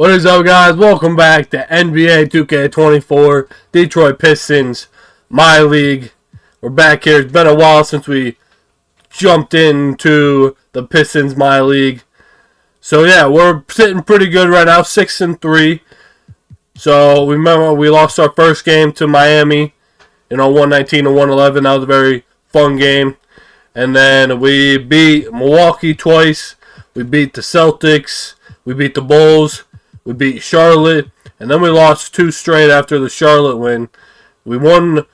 What is up, guys? Welcome back to NBA 2K24 Detroit Pistons, my league. We're back here. It's been a while since we jumped into the Pistons, my league. So yeah, we're sitting pretty good right now, 6-3. So remember we lost our first game to Miami, 119 to 111. That was a very fun game. And then we beat Milwaukee twice. We beat the Celtics. We beat the Bulls. We beat Charlotte, and then we lost 2 straight after the Charlotte win. We won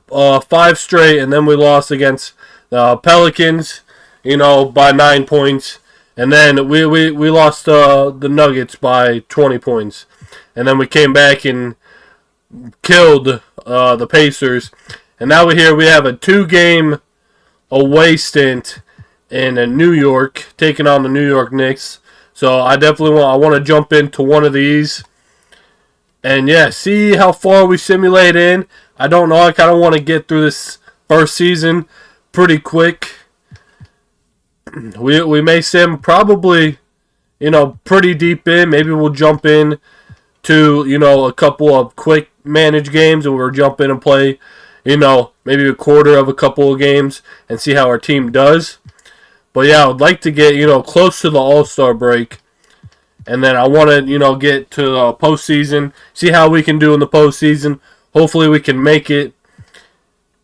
5 straight, and then we lost against the Pelicans, by 9 points. And then we lost the Nuggets by 20 points. And then we came back and killed the Pacers. And now we have a 2-game away stint in New York, taking on the New York Knicks. So I definitely want to jump into one of these. And yeah, see how far we simulate in. I don't know. I kind of want to get through this first season pretty quick. We may sim probably, pretty deep in. Maybe we'll jump in to, a couple of quick managed games. And we'll jump in and play, maybe a quarter of a couple of games and see how our team does. But yeah, I would like to get, close to the All-Star break. And then I want to, get to the postseason. See how we can do in the postseason. Hopefully we can make it.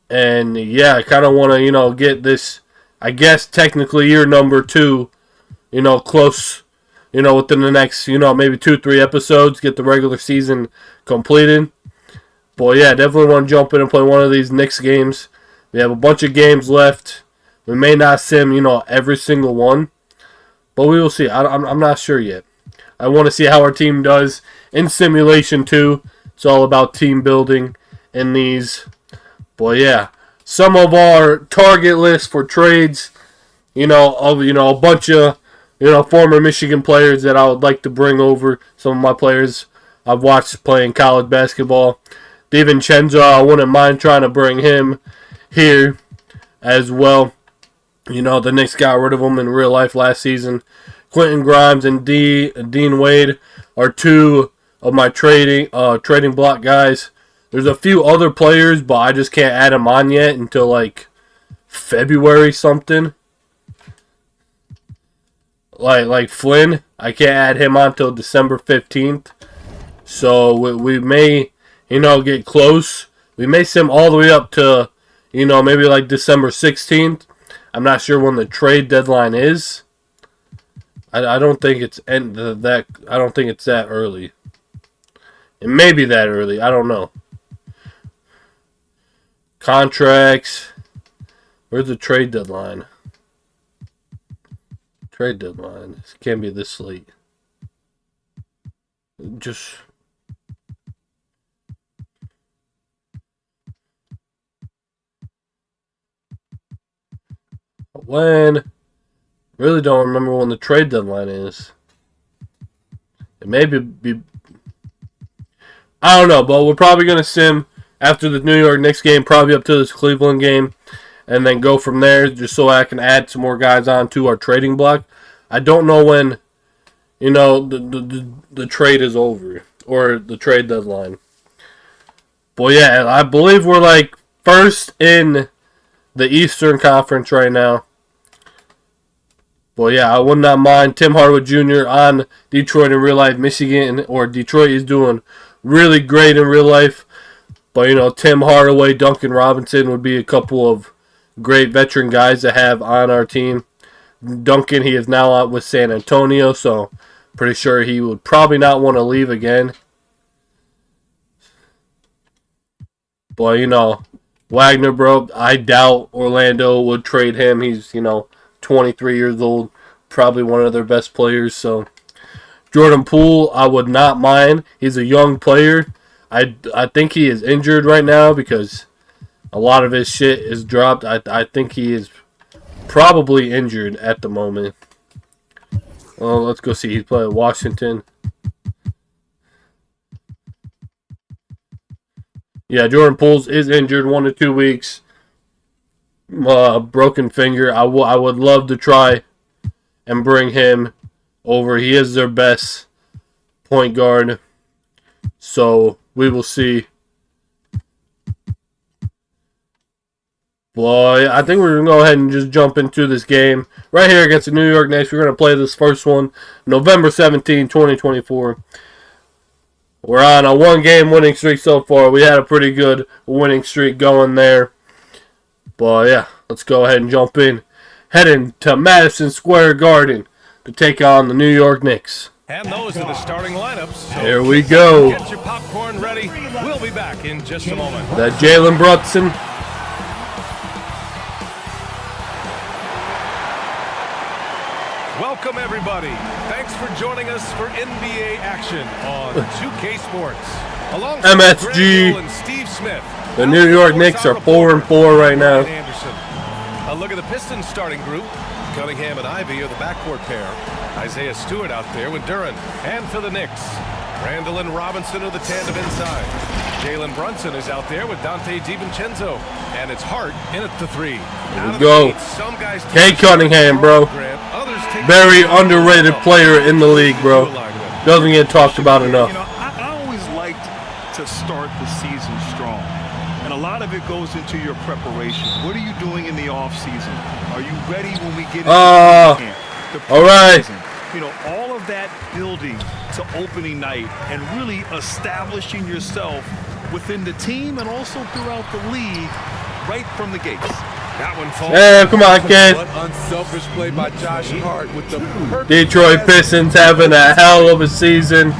And yeah, I kind of want to, get this, I guess, technically year number 2, close, within the next, maybe 2-3 episodes. Get the regular season completed. But yeah, definitely want to jump in and play one of these Knicks games. We have a bunch of games left. We may not sim, every single one. But we will see. I'm not sure yet. I want to see how our team does in simulation too. It's all about team building in these. But yeah, some of our target lists for trades, a bunch of, former Michigan players that I would like to bring over. Some of my players I've watched playing college basketball. DiVincenzo, I wouldn't mind trying to bring him here as well. The Knicks got rid of him in real life last season. Quentin Grimes and Dean Wade are 2 of my trading block guys. There's a few other players, but I just can't add them on yet until like February something. Like Flynn, I can't add him on until December 15th. So we may, get close. We may sim all the way up to, maybe like December 16th. I'm not sure when the trade deadline is. I don't think it's I don't think it's that early. It may be that early. I don't know. Contracts. Where's the trade deadline? Trade deadline. It can't be this late. Just. When? Really don't remember when the trade deadline is. It may be I don't know, but we're probably going to sim after the New York Knicks game, probably up to this Cleveland game, and then go from there just so I can add some more guys on to our trading block. I don't know when, the trade is over or the trade deadline. But yeah, I believe we're like first in the Eastern Conference right now. Well, yeah, I would not mind Tim Hardaway Jr. on Detroit in real life. Michigan or Detroit is doing really great in real life. But, Tim Hardaway, Duncan Robinson would be a couple of great veteran guys to have on our team. Duncan, he is now out with San Antonio, so pretty sure he would probably not want to leave again. But, Wagner, bro, I doubt Orlando would trade him. He's, 23 years old, probably one of their best players. So Jordan Poole, I would not mind. He's a young player. I think he is injured right now because a lot of his shit is dropped. I think he is probably injured at the moment. Well, let's go see. He's playing Washington. Yeah, Jordan Poole is injured 1 to 2 weeks. Broken finger. I would love to try and bring him over. He is their best point guard. So we will see. Boy, I think we're going to go ahead and just jump into this game. Right here against the New York Knicks. We're going to play this first one November 17, 2024. We're on a one-game winning streak so far. We had a pretty good winning streak going there. But yeah, let's go ahead and jump in. Heading to Madison Square Garden to take on the New York Knicks. And those are the starting lineups. So here we go. Get your popcorn ready. We'll be back in just a moment. That Jalen Brunson. Welcome, everybody. Thanks for joining us for NBA action on 2K Sports. Alongside MSG. and Steve Smith. The New York Knicks are 4-4 right now. A look at the Pistons starting group. Cunningham and Ivy are the backcourt pair. Isaiah Stewart out there with Duran. And for the Knicks, Randall and Robinson are the tandem inside. Jalen Brunson is out there with Dante DiVincenzo. And it's Hart in at the three. There we go. Kay Cunningham, bro. Very underrated player in the league, bro. Doesn't get talked about enough. You know, I always liked to start the season strong. And a lot of it goes into your preparation. What are you doing in the off season? Are you ready when we get into camp? All right. You know, all of that building to opening night and really establishing yourself within the team and also throughout the league right from the gates. That one falls. Hey, come on, kid. Unselfish play by Josh Hart with the Detroit Pistons having a hell of a season.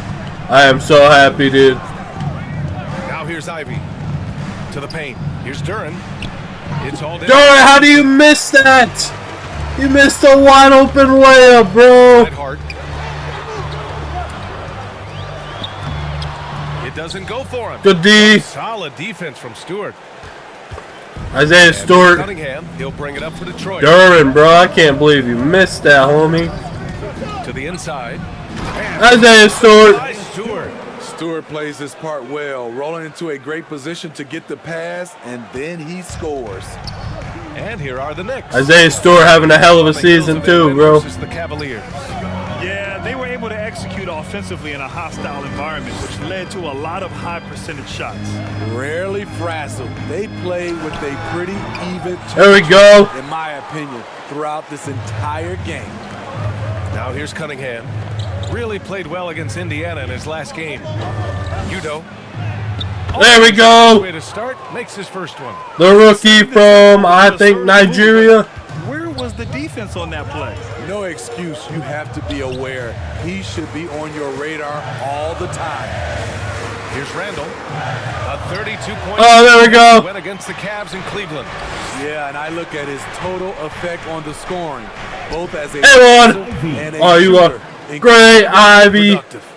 I am so happy, dude. Now here's Ivy to the paint. Here's Duran. It's all down. Duran, how do you miss that? You missed a wide open layup, bro. Hart. It doesn't go for him. Good D. Solid defense from Stewart. Isaiah Stewart. Cunningham, he'll bring it up for Detroit. Duran, bro, I can't believe you missed that, homie. To the inside. Isaiah Stewart. Stewart plays his part well, rolling into a great position to get the pass, and then he scores. And here are the Knicks. Isaiah Stewart having a hell of a season too, bro. The Cavaliers. Yeah, they were able to execute offensively in a hostile environment, which led to a lot of high percentage shots. Rarely frazzled. They play with a pretty even There we go. in my opinion, throughout this entire game. Now here's Cunningham. Really played well against Indiana in his last game. Udo. There we go. Way to start, makes his first one. The rookie from, I think, Nigeria. Where was the defense on that play? No excuse. You have to be aware. He should be on your radar all the time. Here's Randall. A 32-point. Oh, there we go. Went against the Cavs in Cleveland. Yeah, and I look at his total effect on the scoring, both as a and a you are shooter. great, Ivy. Productive.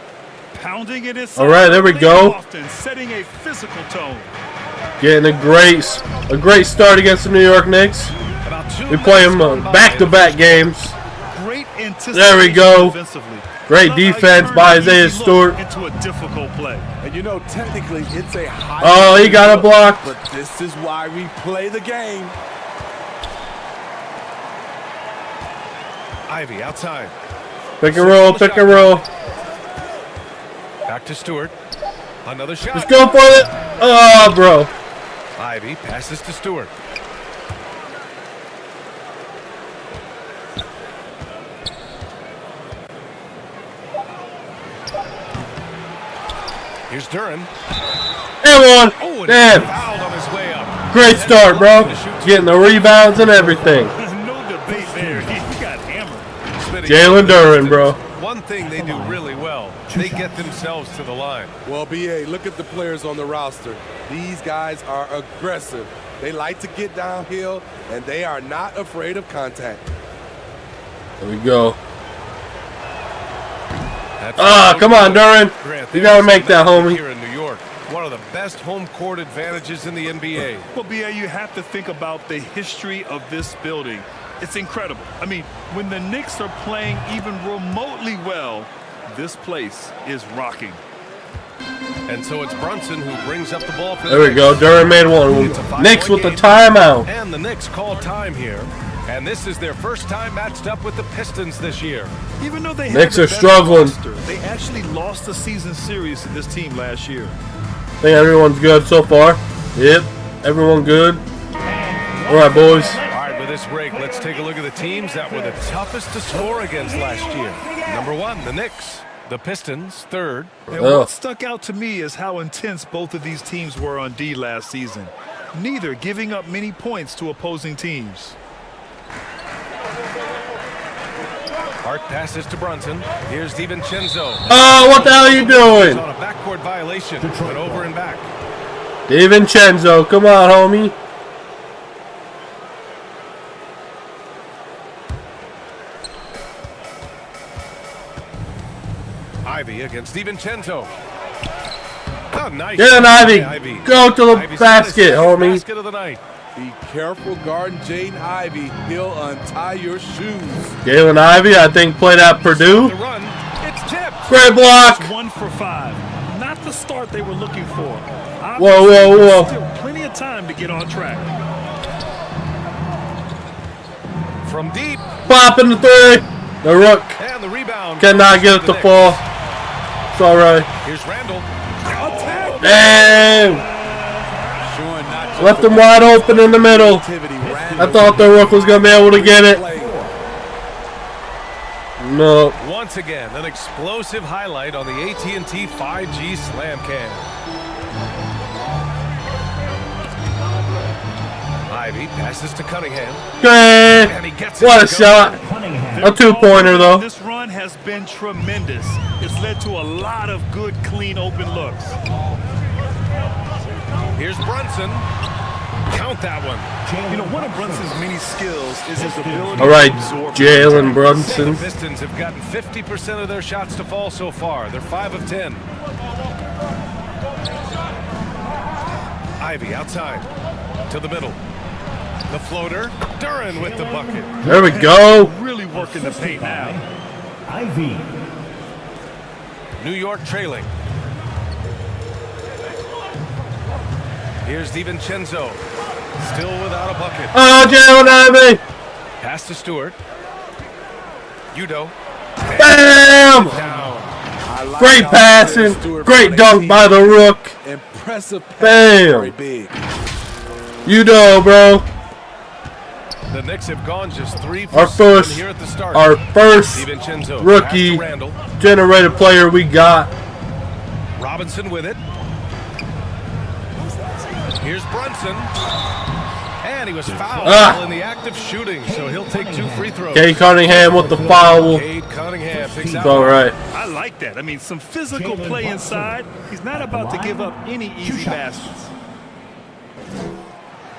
Pounding it inside. All right, there we go. Often setting a physical tone. Getting a great start against the New York Knicks. We play them back-to-back games. Great anticipation. There we go. Defensively. Great defense by Isaiah Stewart. Into a difficult play. And you know, technically, it's a high. Oh, he got a block. But this is why we play the game. Ivy outside. Pick and roll, pick and roll. Back to Stewart. Another shot. Let's go for it. Oh, bro. Ivy passes to Stewart. Here's Duran. And one. Oh, and Damn. fouled on his way up. Great start, bro. Getting the rebounds and everything. No debate there. He got hammered. Jalen Duran, bro. One thing they do really well, they get themselves to the line. Well, BA, look at the players on the roster. These guys are aggressive. They like to get downhill, and they are not afraid of contact. There we go. That's Come on, Duran. You gotta make that, homie. Here in New York, one of the best home court advantages in the NBA. Well, B.A., you have to think about the history of this building. It's incredible. I mean, when the Knicks are playing even remotely well, this place is rocking. And so it's Brunson who brings up the ball for There we go. Duran made one. Knicks with the timeout. And the Knicks call time here. And this is their first time matched up with the Pistons this year. Even though they Knicks have are the better struggling. roster, they actually lost the season series to this team last year. I think everyone's good so far. Yep, everyone good. All right, boys. All right, with this break, let's take a look at the teams that were the toughest to score against last year. Number 1, the Knicks. The Pistons, 3rd. And what stuck out to me is how intense both of these teams were on D last season, neither giving up many points to opposing teams. Hart passes to Brunson. Here's DiVincenzo. Oh, what the hell are you doing? On a backcourt violation, but over and back. DiVincenzo, come on, homie. Ivy against DiVincenzo. Oh, nice. Get an Ivy. Go to the Ivy's got his basket, second homie. Basket of the night. Be careful guarding Jaden Ivey. He'll untie your shoes. Jalen Ivy, I think, played at Purdue. The run. It's tipped. Great block. 1 for 5. Not the start they were looking for. Whoa. Still plenty of time to get on track. From deep. Popping the 3. The Rook And the rebound. cannot get it to fall. It's all right. Here's Randall. Damn. Left him wide open in the middle. I thought the Rook was going to be able to get it. No. Once again, an explosive highlight on the AT&T 5G Slam Cam. Ivy passes to Cunningham. Okay. And he gets it What a to go. shot. A 2-pointer, though. This run has been tremendous. It's led to a lot of good, clean, open looks. Here's Brunson. Count that one. You know, one of Brunson's many skills is his ability All right, to absorb Jalen The Brunson. Pistons have gotten 50% of their shots to fall so far. They're 5 of 10. Ivy outside to the middle. The floater. Duran with the bucket. There we go. really working the paint now. Ivy. New York trailing. Here's DiVincenzo. Still without a bucket. Oh, Jalen Ivy. Pass to Stewart. Udo. Bam. Down. Great passing. Great dunk by the Rook. Impressive pass. Bam. Very big. Udo, bro. The Knicks have gone just 3 for Our 7 first, here at the start. our first DiVincenzo. rookie Pass to Randall. generated player we got. Robinson with it. Here's Brunson. And he was fouled in the act of shooting, so he'll take 2 free throws. Cade Cunningham with the foul. Cade Cunningham picks out. It's all right. I like that. I mean, some physical play inside. He's not about to give up any easy baskets.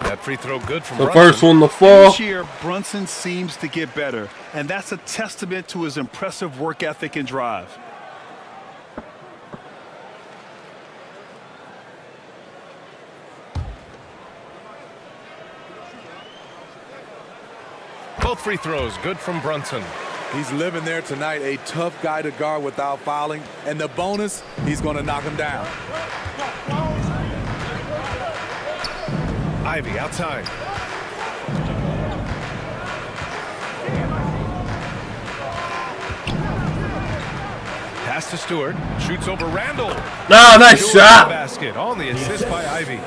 That free throw good from The Brunson. first one to fall. This year, Brunson seems to get better, and that's a testament to his impressive work ethic and drive. Both free throws good from Brunson. He's living there tonight, a tough guy to guard without fouling. And the bonus, he's going to knock him down. Ivy outside. Pass to Stewart. Shoots over Randall. No, nice Stewart shot. Basket on the assist by Ivy.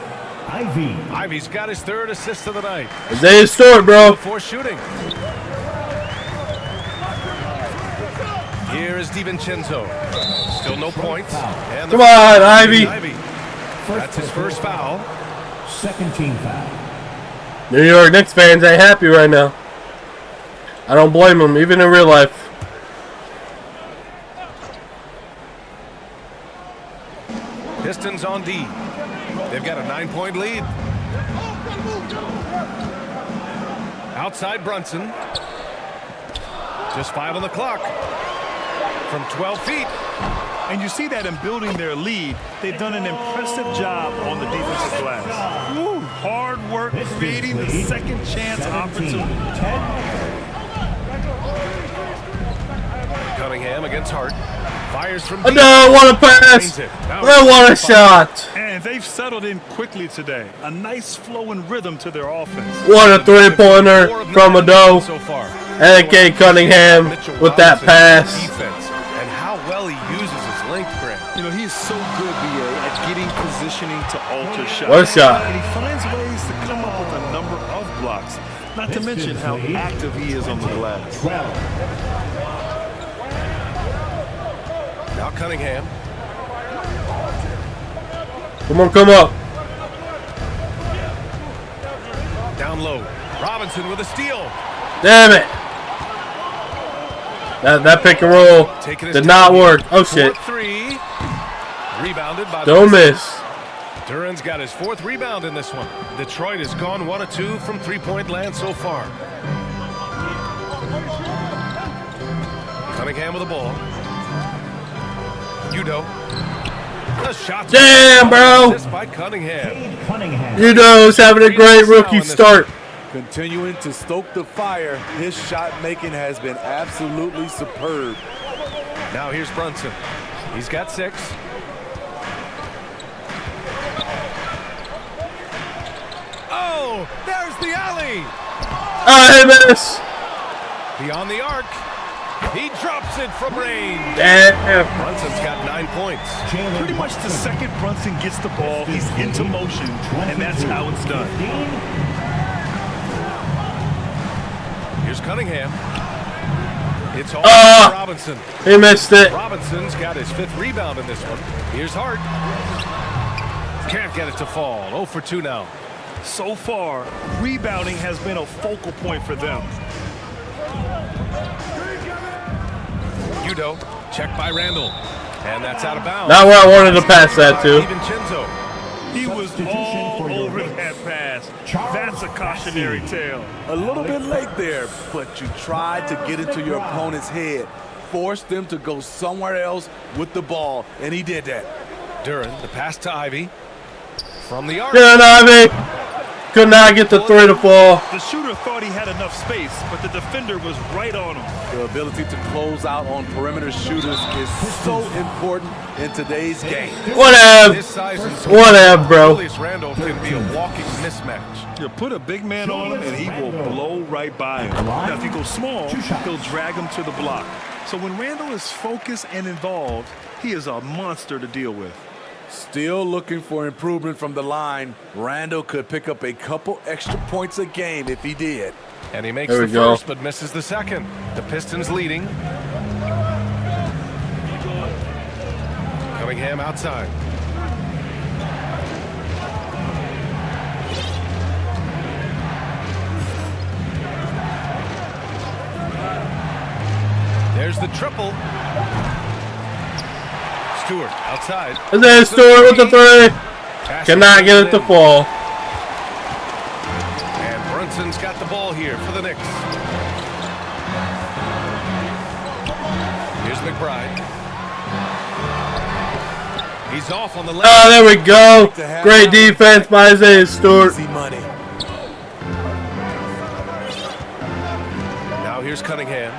Ivy. Ivy's got his 3rd assist of the night. Isaiah Stewart, bro. Before shooting. Here is DiVincenzo. Still no points. And the Come on, Ivy. That's his first foul. Second team foul. New York Knicks fans ain't happy right now. I don't blame them, even in real life. Pistons on D. They've got a 9-point lead. Outside Brunson. Just 5 on the clock. From 12 feet. And you see that in building their lead, they've done an impressive job on the defensive glass. Woo, hard work creating the second chance opportunity. Cunningham against Hart. Fires from I deep. don't want to pass. I want a shot. And And they've settled in quickly today. A nice flow and rhythm to their offense. What a three-pointer from Ado. So far. And Cade Cunningham with that pass. Defense and how well he uses his length, Grant. You know, he's so good, BA, at getting positioning to alter shots. What a shot. And he finds ways to come up with a number of blocks. Not to mention how active he is on the glass. 12. Now Cunningham. Come on, come up. Down low. Robinson with a steal. Damn it. That pick and roll did not work. Oh, shit. Three. Rebounded by Don't miss. Duran's got his 4th rebound in this one. Detroit has gone 1 of 2 from three-point land so far. Cunningham with the ball. Udo. A shot. Damn, bro. Assist by Cunningham. Cade Cunningham. Udo's having a great rookie start. Continuing to stoke the fire, his shot making has been absolutely superb. Now here's Brunson. He's got 6. Oh, there's the alley. I miss. Beyond the arc. He drops it from range. Damn. Brunson's got 9 points. Pretty much the second Brunson gets the ball, he's into motion, and that's how it's done. Here's Cunningham. It's all for Robinson. He missed it. Robinson's got his 5th rebound in this one. Here's Hart. Can't get it to fall. 0 for 2 now. So far, rebounding has been a focal point for them. Udo, checked by Randall. And that's out of bounds. Not where I wanted to pass that to. DiVincenzo. He was all over that pass. That's a cautionary tale. A little bit late there, but you tried to get into your opponent's head. Force them to go somewhere else with the ball, and he did that. Duran, the pass to Ivy. From the arc. Good, Ivy. Could not get the 3 to fall. The shooter thought he had enough space, but the defender was right on him. The ability to close out on perimeter shooters is so important in today's game. Whatever. His size and Whatever, bro. Julius Randle can be a walking mismatch. You put a big man on him, and he will blow right by him. Now, if you go small, he'll drag him to the block. So when Randle is focused and involved, he is a monster to deal with. Still looking for improvement from the line. Randle could pick up a couple extra points a game if he did. And he makes There the we go. first but misses the second. The Pistons leading. Cunningham outside. There's the triple. Stewart outside. And then Stewart with the 3. Cannot get it to fall. And Brunson's got the ball here for the Knicks. Here's McBride. He's off on the left. Oh, there we go. Great defense by Isaiah Stewart. Easy money. Now here's Cunningham.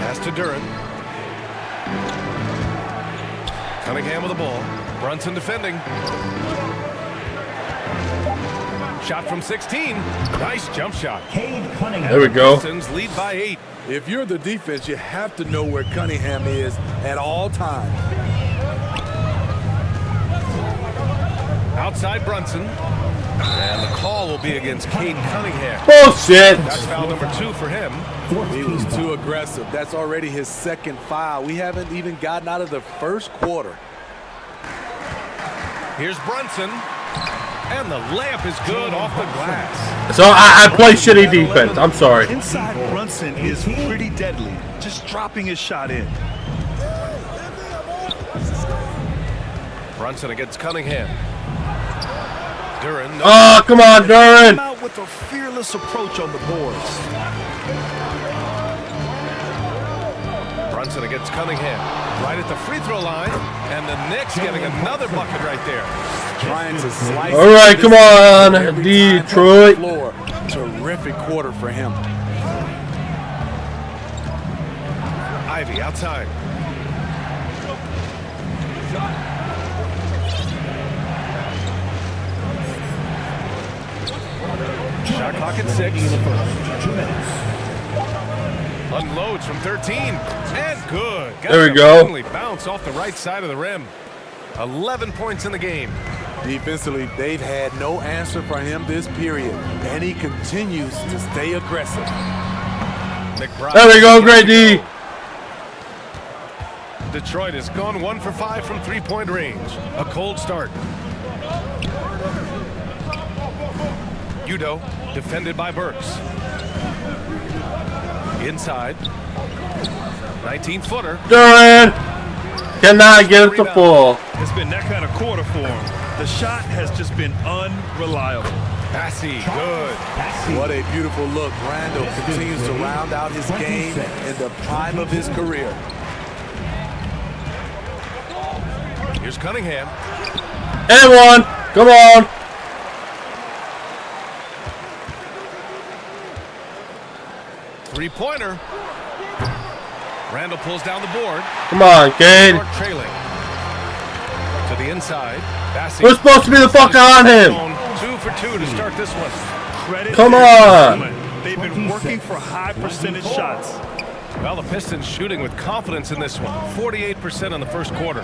Pass to Duran. Cunningham with the ball. Brunson defending. Shot from 16. Nice jump shot. Cade Cunningham. There we go. Pistons lead by 8. If you're the defense, you have to know where Cunningham is at all times. Outside Brunson. And the call will be against Cade Cunningham. Bullshit. That's foul number 2 for him. He was too aggressive. That's already his 2nd foul. We haven't even gotten out of the first quarter. Here's Brunson. And the layup is good off the glass. So I play shitty defense. I'm sorry. Inside Brunson is pretty deadly, just dropping his shot in. Brunson against Cunningham. Duran. Oh, come on, Duran. Come out with a fearless approach on the boards. Brunson against Cunningham. Right at the free throw line. And the Knicks getting another bucket right there. Trying to slice. All right, come on, every time Detroit. on the floor. Terrific quarter for him. Ivy outside. Clock at 6. 2 minutes. Unloads from 13. And good. Got There we a go. friendly bounce off the right side of the rim. 11 points in the game. Defensively, they've had no answer for him this period, and he continues to stay aggressive. McBride. There we go, great D. Detroit has gone 1 for 5 from three-point range. A cold start. Udo, defended by Burks. Inside. 19-footer. Durant cannot get it to full. It's been that kind of quarter for him. The shot has just been unreliable. Passy, good. What a beautiful look. Randall continues to round out his game in the prime of his career. Here's Cunningham. And one. Come on. Three-pointer. Randall pulls down the board. Come on, Cade. York trailing. To the inside. Passy. We're supposed to be the fuck on him. 2 for 2 to start this one. Credit Come to on. the team. They've been working for high percentage shots. Well, the Pistons shooting with confidence in this one. 48% in the first quarter.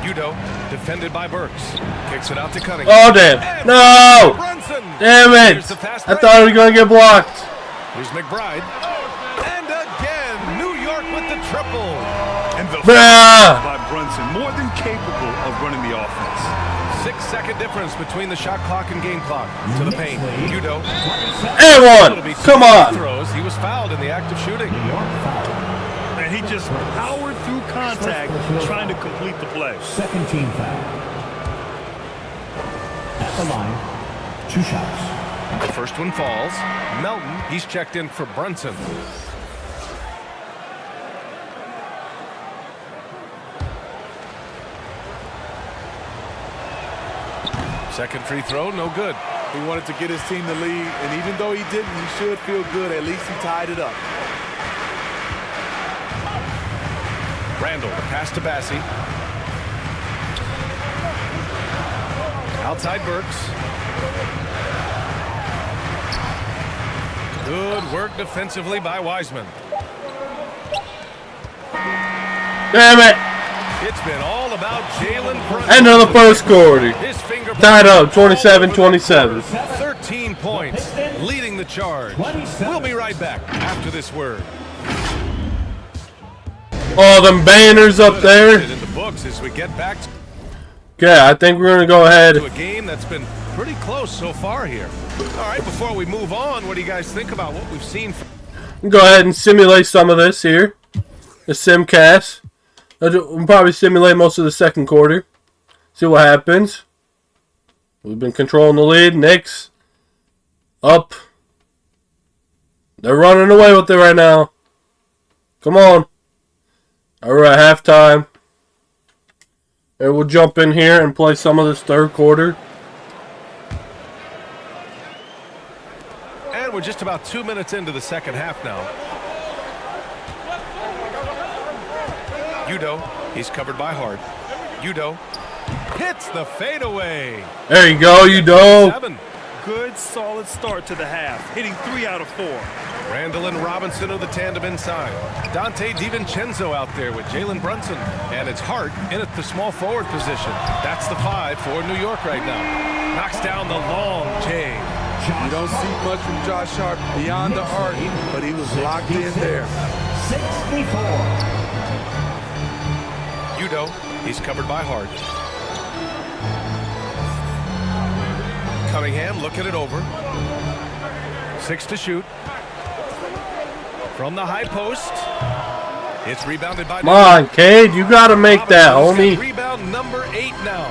Udo, defended by Burks. Kicks it out to Cunningham. Oh, damn. No. Brunson. Damn it. Here's the fast I break. thought he was going to get blocked. Here's McBride. And again, New York with the triple. And the Bruh. by Brunson, more than capable of running the offense. 6-second difference between the shot clock and game clock. To the paint. Udo. And It'll one. be 2 Come free on. throws. He was fouled in the act of shooting. And he just powered through contact trying to complete the play. Second team foul. At the line, 2 shots. The first one falls. Melton, he's checked in for Brunson. Second free throw, no good. He wanted to get his team the lead, and even though he didn't, he should feel good. At least he tied it up. Randall, the pass to Bassey. Outside Burks. Good work defensively by Wiseman. Damn it. It's been all about Jalen Brunson. End of the first quarter. His finger Tied up, 27-27. 13 points, leading the charge. We'll be right back after this word. All them banners up there. In the books as we get back Okay, I think we're going to go ahead. to a game that's been pretty close so far here. All right, before we move on, what do you guys think about what we've seen? Go ahead and simulate some of this here. The simcast. We'll probably simulate most of the second quarter. See what happens. We've been controlling the lead. Knicks up. They're running away with it right now. Come on. We're at halftime. And we'll jump in here and play some of this third quarter. And we're just about 2 minutes into the second half now. Udo, he's covered by Hart. Udo hits the fadeaway. There you go, you dog. 7. Good, solid start to the half, hitting 3 out of 4. Randall and Robinson are the tandem inside. Dante DiVincenzo out there with Jalen Brunson. And it's Hart in at the small forward position. That's the 5 for New York right now. Knocks down the long J. You don't see much from Josh Hart beyond the arc, but he was locked in there. 64. Udo, he's covered by Hart. Cunningham looking it over. 6 to shoot. From the high post. It's rebounded by... Come on, Cade. You got to make that, Robinson's got homie. Rebound number 8 now.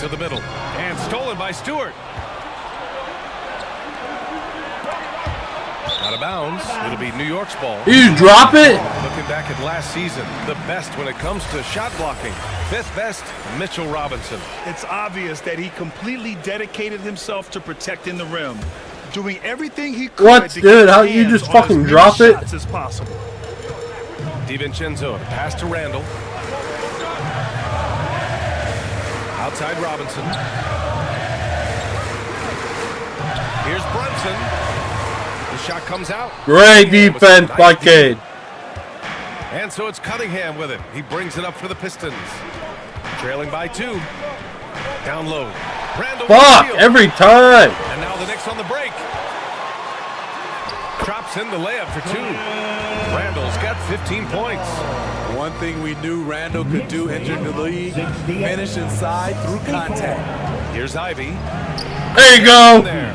To the middle. And stolen by Stewart. Out of bounds. It'll be New York's ball. You drop it? Looking back at last season, the best when it comes to shot blocking. 5th best, Mitchell Robinson. It's obvious that he completely dedicated himself to protecting the rim, doing everything he could What, to dude? get How his you hands just on fucking as many drop it? shots as possible. DiVincenzo, pass to Randall. Outside Robinson. Here's Brunson. The shot comes out. Great defense by Cade. And so it's Cunningham with it. He brings it up for the Pistons. Trailing by 2. Down low. Randall Fuck, every time. And now the Knicks on the break. Drops in the layup for 2. Randall's got 15 points. One thing we knew Randall could do entering the league, finish inside through contact. Here's Ivy. There you go. There.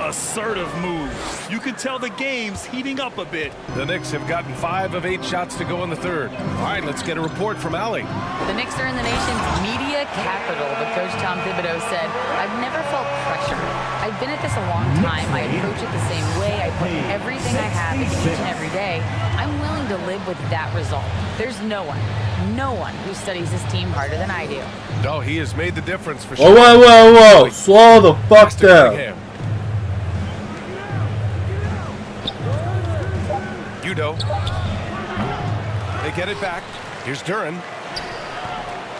Assertive move. You can tell the game's heating up a bit. The Knicks have gotten 5 of 8 shots to go in the third. All right, let's get a report from Allie. The Knicks are in the nation's media capital, but Coach Tom Thibodeau said, "I've never felt pressure. I've been at this a long time. I approach it the same way. I put everything I have into each and every day. I'm willing to live with that result. There's no one who studies this team harder than I do." Oh, he has made the difference for Whoa, sure. whoa, whoa, whoa. Slow the fuck down. Cunningham. Udo. They get it back. Here's Duran.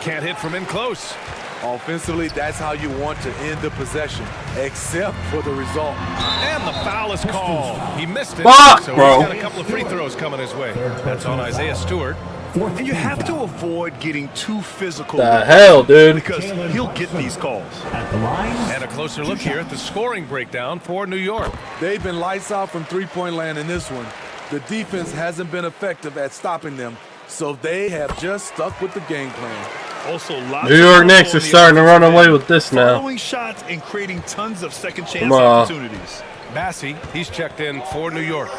Can't hit from in close. Offensively, that's how you want to end the possession, except for the result. And the foul is called. He missed it. Fuck, so bro. he's got a couple of free throws coming his way. That's on Isaiah Stewart. And you have to avoid getting too physical. The hell, dude. Because he'll get these calls. At the line. And a closer look here at the scoring breakdown for New York. They've been lights out from three-point land in this one. The defense hasn't been effective at stopping them, so they have just stuck with the game plan. Also, lots New York of Knicks are on the starting to run offensive away end. with this now. Following shots and creating tons of second chance Come on. opportunities. Massey, he's checked in for New York.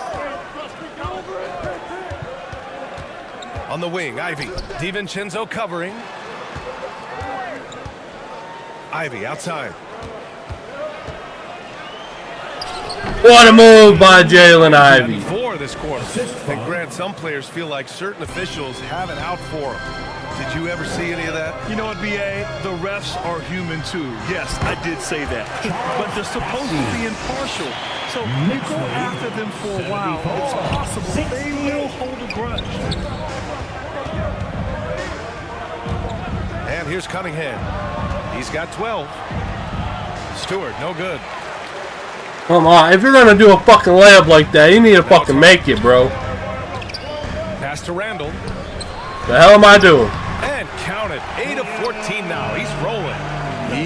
On the wing, Ivy. DiVincenzo covering. Ivy outside. What a move by Jalen Ivy. 4 this quarter. And Grant, some players feel like certain officials have it out for them. Did you ever see any of that? You know what, B.A.? The refs are human too. Yes, I did say that. But they're supposed to be impartial. So you go after them for a while. It's possible they will hold a grudge. And here's Cunningham. He's got 12. Stewart, no good. Come on, if you're gonna do a fucking layup like that, you need to fucking make it, bro. Pass to Randall. The hell am I doing? And count it. 8 of 14 now. He's rolling.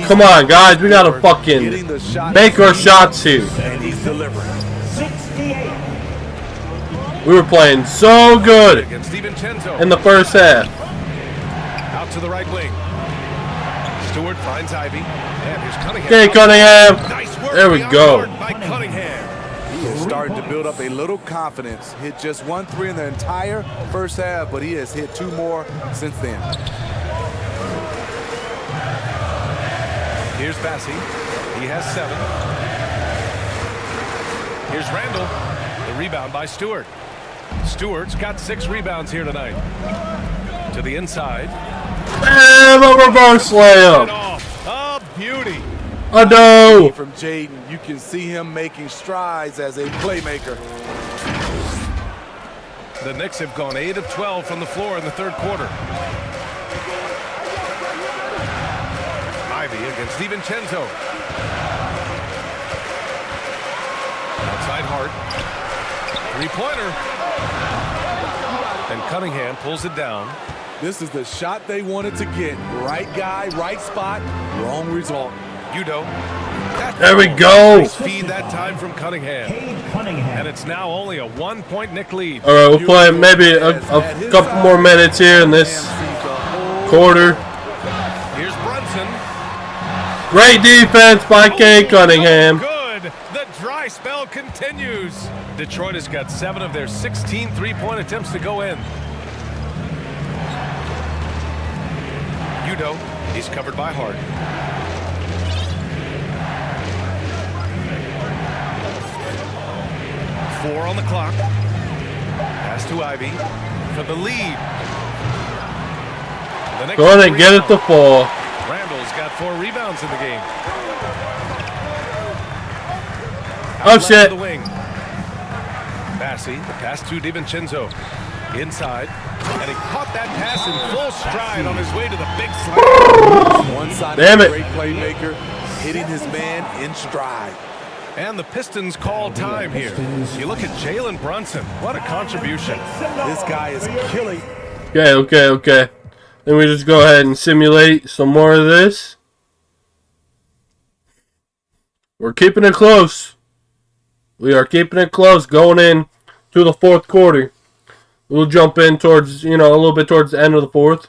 Come on, guys, we gotta Getting fucking the shot make our shots here. and he's delivering. 68. We were playing so good Against DiVincenzo. in the first half. Out to the right wing. Stewart finds Ivy. And here's Cunningham. Okay, Cunningham. Nice work There we beyond go. the arc by Cunningham. He is starting to build up a little confidence. Hit just 1 3 in the entire first half, but he has hit 2 more since then. Here's Massey. He has 7. Here's Randall. The rebound by Stewart. Stewart's got 6 rebounds here tonight. To the inside. And a reverse It layup. off. A beauty. A no. From Jaden, you can see him making strides as a playmaker. The Knicks have gone 8 of 12 from the floor in the third quarter. Ivy against DiVincenzo. Outside Hart. 3-pointer. And Cunningham pulls it down. This is the shot they wanted to get. Right guy, right spot, wrong result. Udo. There we go. Nice feed that time from Cunningham. Cade Cunningham. And it's now only a 1-point Knick lead. All right, we'll play maybe a couple more minutes here in this quarter. Here's Brunson. Great defense by Cade Cunningham. Good. The dry spell continues. Detroit has got 7 of their 16 3-point attempts to go in. Udo. He's covered by Hart. Four on the clock. Pass to Ivy for the lead. The Knicks Go ahead and get it to 4. Randall's got 4 rebounds in the game. Oh, Out left shit. to the wing. Massey, the pass to DiVincenzo. Inside, and he caught that pass in full stride on his way to the big slam. One side Damn of it. a great playmaker, hitting his man in stride. And the Pistons call time here. You look at Jalen Brunson. What a contribution. This guy is killing. Okay. Then we just go ahead and simulate some more of this. We're keeping it close. We are keeping it close going in to the fourth quarter. We'll jump in towards, a little bit towards the end of the fourth.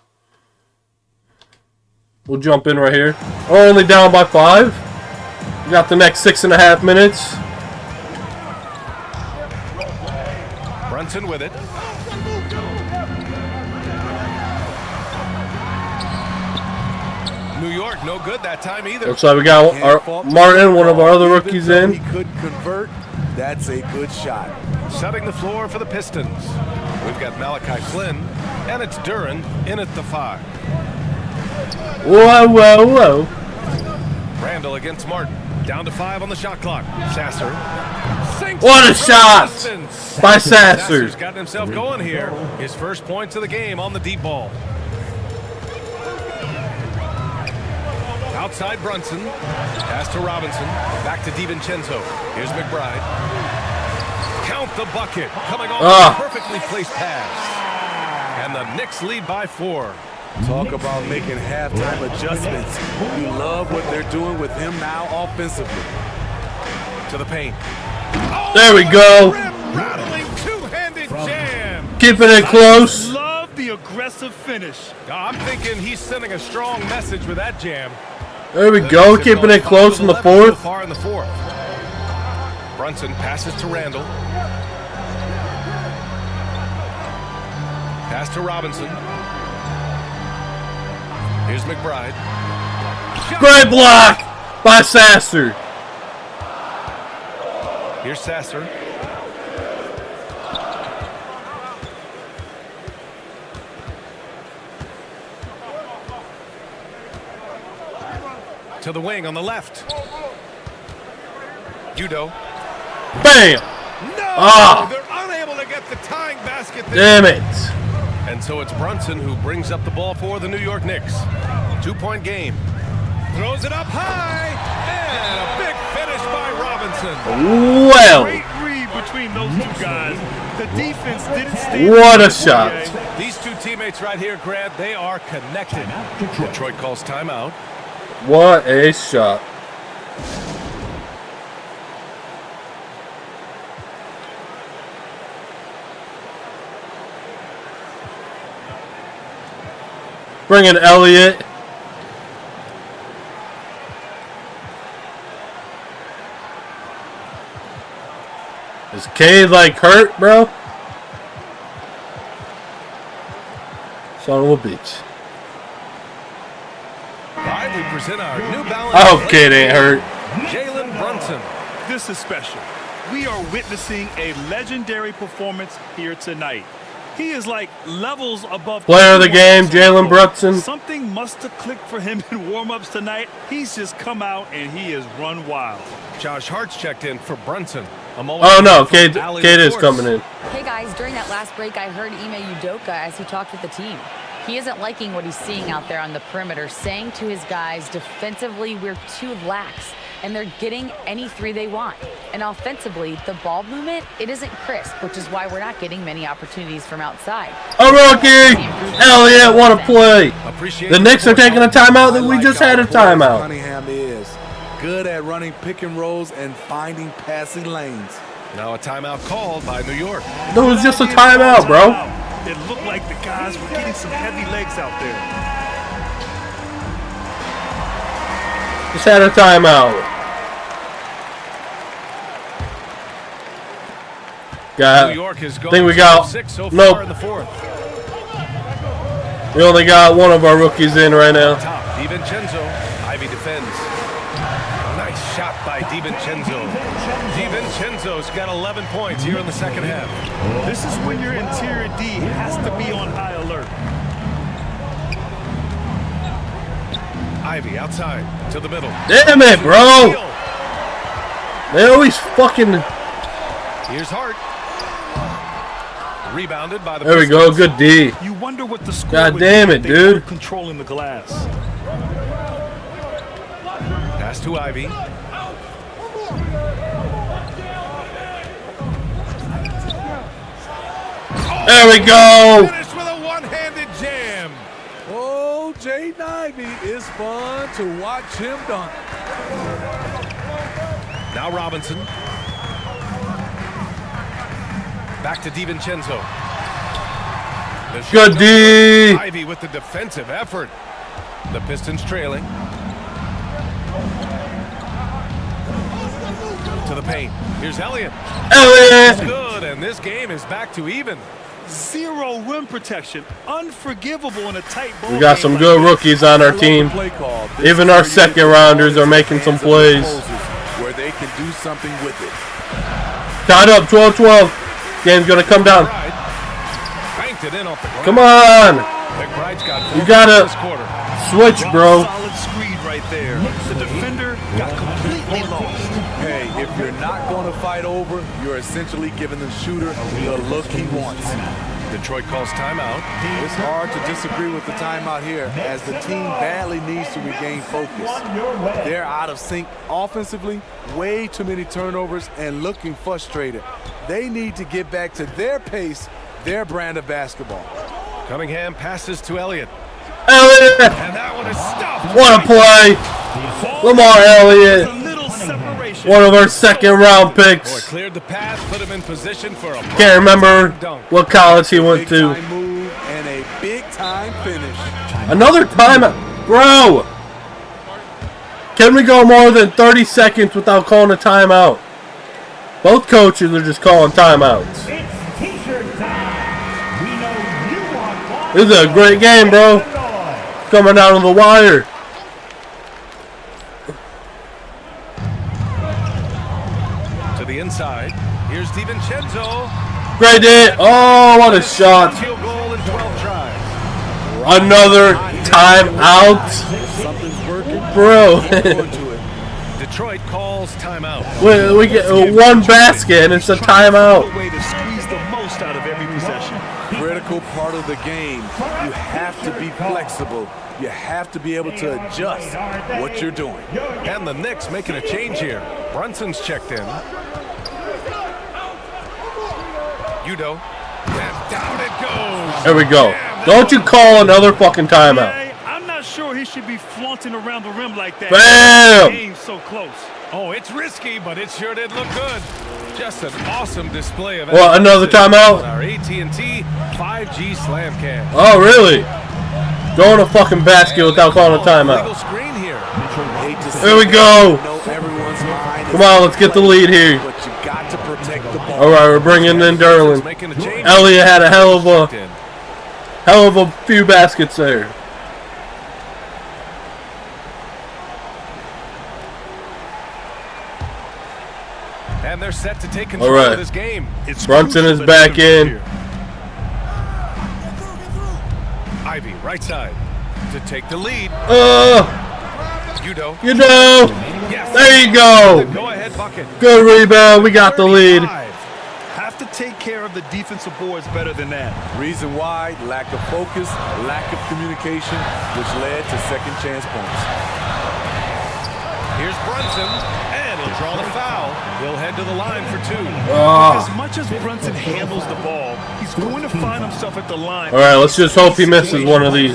We'll jump in right here. We're only down by 5. We got the next 6.5 minutes. Brunson with it. New York, no good that time either. Looks like we got our Martin, one of our other rookies, in. He couldn't convert. That's a good shot. Setting the floor for the Pistons. We've got Malachi Flynn, and it's Duren in at the 5. Whoa. Randall against Martin. Down to 5 on the shot clock. Sasser. What a shot by Sasser. Sasser's gotten himself going here. His first points of the game on the deep ball. Outside Brunson. Pass to Robinson. Back to DiVincenzo. Here's McBride. Count the bucket. Coming off a perfectly placed pass. And the Knicks lead by 4. Talk about making halftime adjustments. You love what they're doing with him now offensively. To the paint. There we go. Rattling two-handed jam. Keeping it close. Love the aggressive finish. I'm thinking he's sending a strong message with that jam. There we go. Keeping it close in the fourth. So far in the fourth. Brunson passes to Randall. Pass to Robinson. Here's McBride. Great block by Sasser. Here's Sasser. To the wing on the left. Judo. Bam. No! They're unable to get the tying basket there. Damn it. And so it's Brunson who brings up the ball for the New York Knicks. 2-point game. Throws it up high. And a big finish by Robinson. Well. Great read between those two guys. The defense didn't stay. What a shot. These two teammates right here, Grant, they are connected. Detroit calls timeout. What a shot. Bring in Elliott. Is Cade like hurt, bro? Son of a bitch. We present our New Balance. I hope Cade ain't hurt. Jalen Brunson. This is special. We are witnessing a legendary performance here tonight. He is like levels above. Player of the game, Jalen Brunson. Something must have clicked for him in warm-ups tonight. He's just come out and he has run wild. Josh Hart's checked in for Brunson. Oh no, Cade is coming in. Hey guys, during that last break, I heard Ime Udoka as he talked with the team. He isn't liking what he's seeing out there on the perimeter, saying to his guys, defensively, we're too lax, and they're getting any 3 they want. And offensively, the ball movement, it isn't crisp, which is why we're not getting many opportunities from outside. A rookie! Elliott, what a play! The Knicks are taking a timeout that we just had a timeout. Cunningham is good at running pick and rolls and finding passing lanes. Now a timeout called by New York. That was just a timeout, bro. It looked like the guys were getting some heavy legs out there. Just had a timeout. New York has gone think we got 6 so nope. far in the fourth. We only got one of our rookies in right now. Top, DiVincenzo. Ivy defends. Nice shot by DiVincenzo. DiVincenzo's got 11 points here in the second half. This is when your interior D has to be on high alert. Ivy outside to the middle. Damn it, bro! They always fucking... Here's Hart. Rebounded by the There we Pistons. go. Good D. You wonder what the score God would damn be it, if they dude. weren't controlling the glass. Pass to Ivy. There we go. Finish with a one-handed jam. Oh, Jaden Ivey is fun to watch him dunk. Now Robinson. Back to DiVincenzo. The shot Good no D. good. Ivy with the defensive effort. The Pistons trailing. To the paint. Here's Elliott. Elliott. Good, and this game is back to even. Zero rim protection. Unforgivable in a tight ball We got game some like good this. rookies on our team. Play call. This Even is our where you second get rounders are the making some hands of the plays. closers, where they can do something with it. Tied up. 12-12. Game's gonna come down. McBride banked it in off the ground. Come on. McBride's got You 4 gotta- this quarter. Switch, bro. Solid screen right there. The defender got completely lost. Hey, if you're not going to fight over, you're essentially giving the shooter the look he wants. Detroit calls timeout. It's hard to disagree with the timeout here, as the team badly needs to regain focus. They're out of sync offensively, way too many turnovers, and looking frustrated. They need to get back to their pace, their brand of basketball. Cunningham passes to Elliott. Elliott. And that one is stuffed. What a play. Lamar Elliott. A little separation. One of our second round Boy, picks. cleared the path, put him in position for a Can't remember dunk. what college he went to. Big-time move and a big-time finish. Another timeout. Bro. Can we go more than 30 seconds without calling a timeout? Both coaches are just calling timeouts. It's t-shirt time. We know you want one. This is a great game, bro. Coming out of the wire. To the inside. Here's DiVincenzo. Great day. Oh, what a shot. Field goal in 12 tries. Another timeout. Something's working. Bro. Hold on to it. Detroit calls timeout. we get one basket and it's a timeout. A way to squeeze the most out of every possession. Critical part of the game. You have to be flexible. You have to be able to adjust what you're doing. And the Knicks making a change here. Brunson's checked in. Udo. And down it goes. There we go. Don't you call another fucking timeout. Hey, I'm not sure he should be flaunting around the rim like that. Bam! The game's so close. Oh, it's risky, but it sure did look good. Just an awesome display of What, another timeout? Our AT&T 5G slam cam. Oh, really? Go in a fucking basket without calling a Legal timeout. screen here. Hate to There we see it. go. Know everyone's mind is Come on, let's get the lead here. but you got to protect the ball. All right, we're bringing in Derlin. Making a change. Elliott had a hell of a few baskets there. And they're set to take control All right. of this game. It's Brunson crucial is that back they in. here. Ivy, right side, to take the lead. Udo. You know. Yes. There you go. Go-ahead bucket. Good rebound. We got the lead. 35. Have to take care of the defensive boards better than that. Reason why, lack of focus, lack of communication, which led to second chance points. Here's Brunson, and he'll draw the foul. He'll head to the line for 2. As much as Brunson handles the ball, he's going to find himself at the line. All right, let's just hope he misses one of these.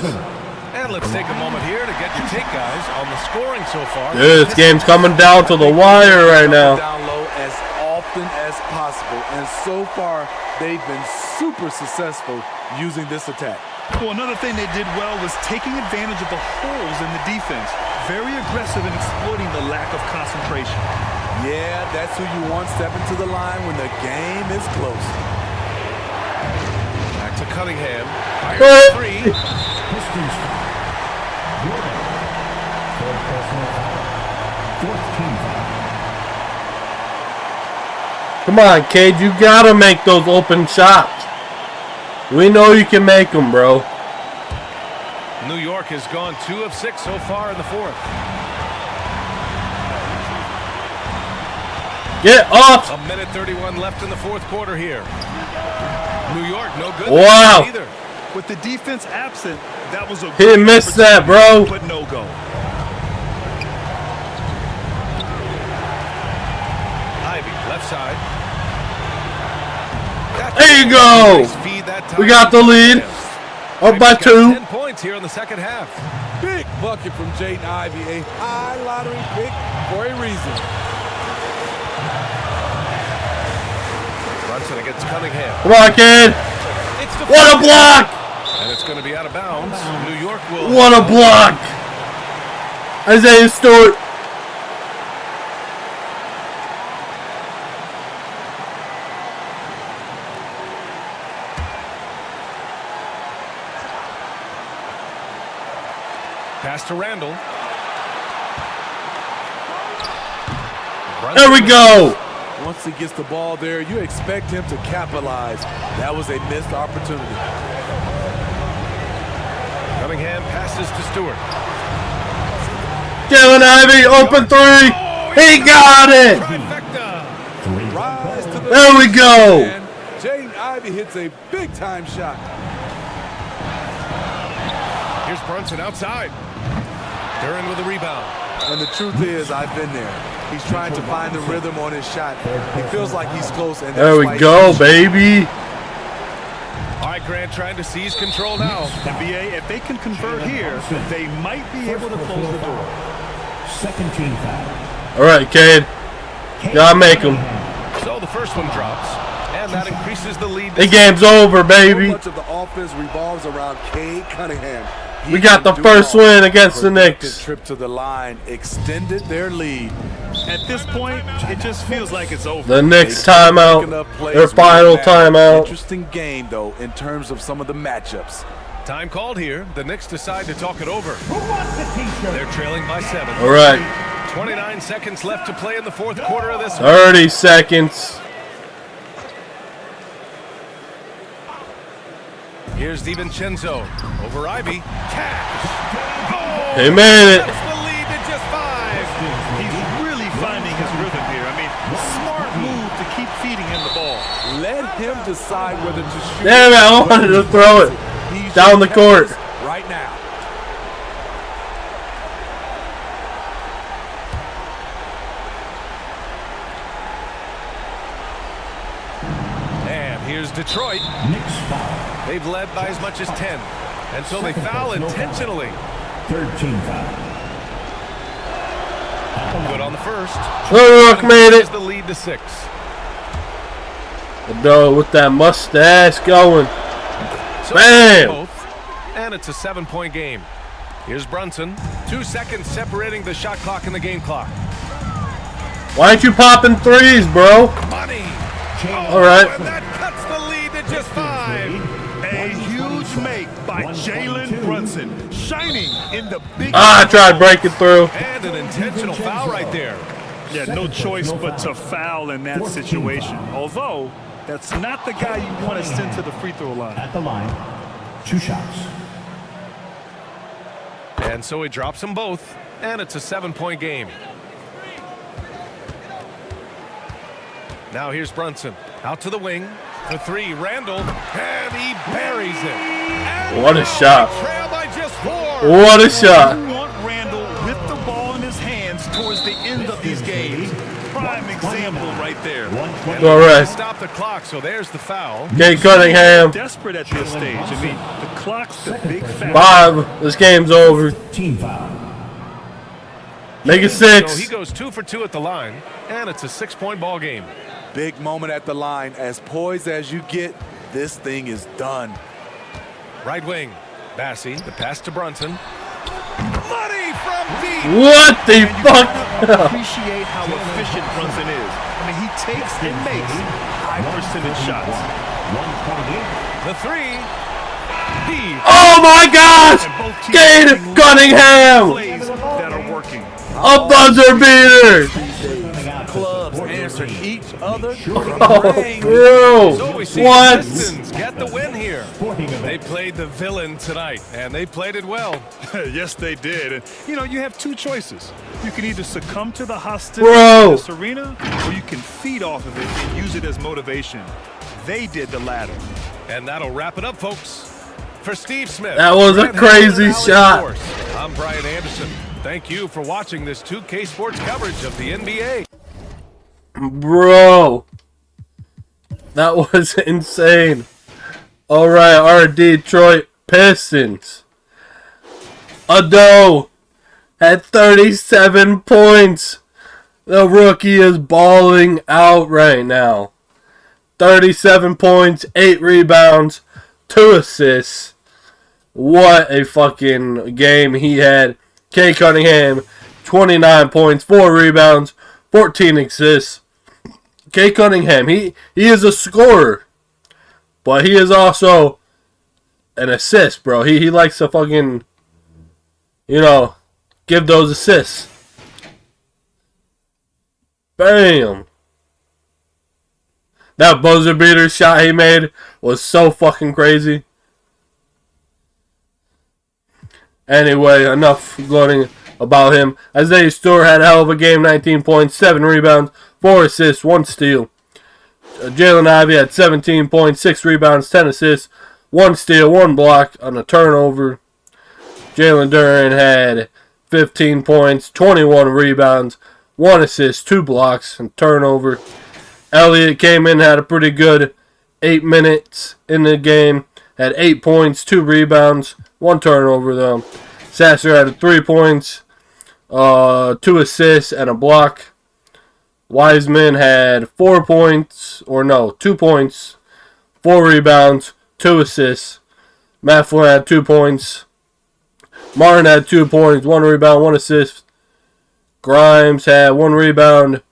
And let's take a moment here to get your take, guys, on the scoring so far. This game's coming down to the wire right now. Down low as often as possible, and so far they've been super successful using this attack. Well, another thing they did well was taking advantage of the holes in the defense. Very aggressive in exploiting the lack of concentration. Yeah, that's who you want stepping to the line when the game is close. Back to Cunningham. What? Fires 3. Pistons. Jordan. Fourth personal foul. Fourth team foul. Come on, Cade. You gotta make those open shots. We know you can make them, bro. New York has gone 2 of 6 so far in the 4th. Get off. A minute 31 left in the 4th quarter here. New York, no good. Wow. Either. With the defense absent, that was a He missed that, bro. but no go. Ivy, left side. There you go. We got the lead. Up by 2. 10 points here in the second half. Big bucket from Jaden Ivey, a high lottery pick for a reason. Brunson against Cunningham. Come on, kid. What a block. And it's going to be out of bounds. New York will. What a block. Isaiah Stewart. Pass to Randall. There we go. Once he gets the ball there, you expect him to capitalize. That was a missed opportunity. Cunningham passes to Stewart. Jalen Ivey, open 3. He got it. Trifecta. Rise to the There we go. and Jaden Ivey hits a big-time shot. Here's Brunson outside. Duran with a rebound. And the truth is, I've been there. He's trying to find the rhythm on his shot. He feels like he's close. And There we go, baby. All right, Grant trying to seize control now. And BA, if they can convert here, they might be able to close the door. Second team foul. All right, Cade. Gotta make them. So the first one drops, and that increases the lead. The game's over, So baby. much of the offense revolves around Cade Cunningham. He We got the can do first it all. win against the Productive Knicks. trip to the line extended their lead. At this point, it just feels like it's over. The Knicks They couldn't make timeout. enough plays Their to final win that. timeout. Interesting game, though, in terms of some of the matchups. Time called here. The Knicks decide to talk it over. Who wants the t-shirt? They're trailing by 7. All right. 29 seconds left to play in the fourth quarter of this one. 30 seconds. Here's DiVincenzo over Ivy. Cash. He made it. That's the lead to just 5. He's really finding his rhythm here. I mean, smart move to keep feeding him the ball. Let him decide whether to shoot. Damn it, I wanted to throw it He's down the your court. canvas right now. And here's Detroit. Knicks foul. They've led by as much as 10 until they foul intentionally. Third team foul. Good on the first. New York made Increases it. the lead to 6. The dog with that mustache going. So Bam! both, and it's a 7-point game. Here's Brunson. 2 seconds separating the shot clock and the game clock. Why aren't you popping 3s, bro? Money. All right. And that cuts the lead to just 5. A huge make by Jalen Brunson, shining in the big. I tried breaking through. And an intentional foul right there. Yeah, no choice but to foul in that situation. Although, that's not the guy you want to send to the free throw line. At the line. 2 shots. And so he drops them both, and it's a 7-point game. Now here's Brunson. Out to the wing. The 3, Randall. And he buries it. And What a shot. Trail by just 4. What a shot. You want Randall with the ball in his hands towards the end of these games. Prime example right there. All right. Stop the clock, so there's the foul. Cade Cunningham. Desperate at this stage. I mean, the clock's the big factor. 5. This game's over. Team foul. Make it So 6. he goes 2 for 2 at the line, and it's a 6-point ball game. Big moment at the line. As poised as you get, this thing is done. Right wing. Bassie, the pass to Brunson. Money from deep. What the fuck? Appreciate how efficient Brunson is. I mean, he takes and makes high percentage shots. 128. The 3. He. Oh my gosh! And both teams Cade making Cunningham! plays that are working. A buzzer beater! Clubs answer each other. Oh, So we bro! see What? the Pistons get the win here. They played the villain tonight, and they played it well. Yes, they did. And, you know, you have 2 choices. You can either succumb to the hostility Bro. of this arena, or you can feed off of it and use it as motivation. They did the latter. And that'll wrap it up, folks. For Steve Smith, That was a Brett crazy Howard, shot. Alex Morse, I'm Brian Anderson. Thank you for watching this 2K Sports coverage of the NBA. Bro, that was insane. All right, our Detroit Pistons. Ado had 37 points. The rookie is balling out right now. 37 points, 8 rebounds, 2 assists. What a fucking game he had. Kay Cunningham, 29 points, 4 rebounds, 14 assists. Kay Cunningham, he is a scorer. But he is also an assist, bro. He likes to fucking, give those assists. Bam. That buzzer beater shot he made was so fucking crazy. Anyway, enough gloating about him. Isaiah Stewart had a hell of a game. 19 points, 7 rebounds, 4 assists, 1 steal. Jalen Ivey had 17 points, 6 rebounds, 10 assists, 1 steal, 1 block on a turnover. Jalen Duren had 15 points, 21 rebounds, 1 assist, 2 blocks, and turnover. Elliott came in, had a pretty good 8 minutes in the game. Had 8 points, 2 rebounds, 1 turnover though. Sasser had 3 points, 2 assists, and a block. Wiseman had 2 points, 4 rebounds, 2 assists. Mafflin had 2 points. Martin had 2 points, 1 rebound, 1 assist. Grimes had 1 rebound.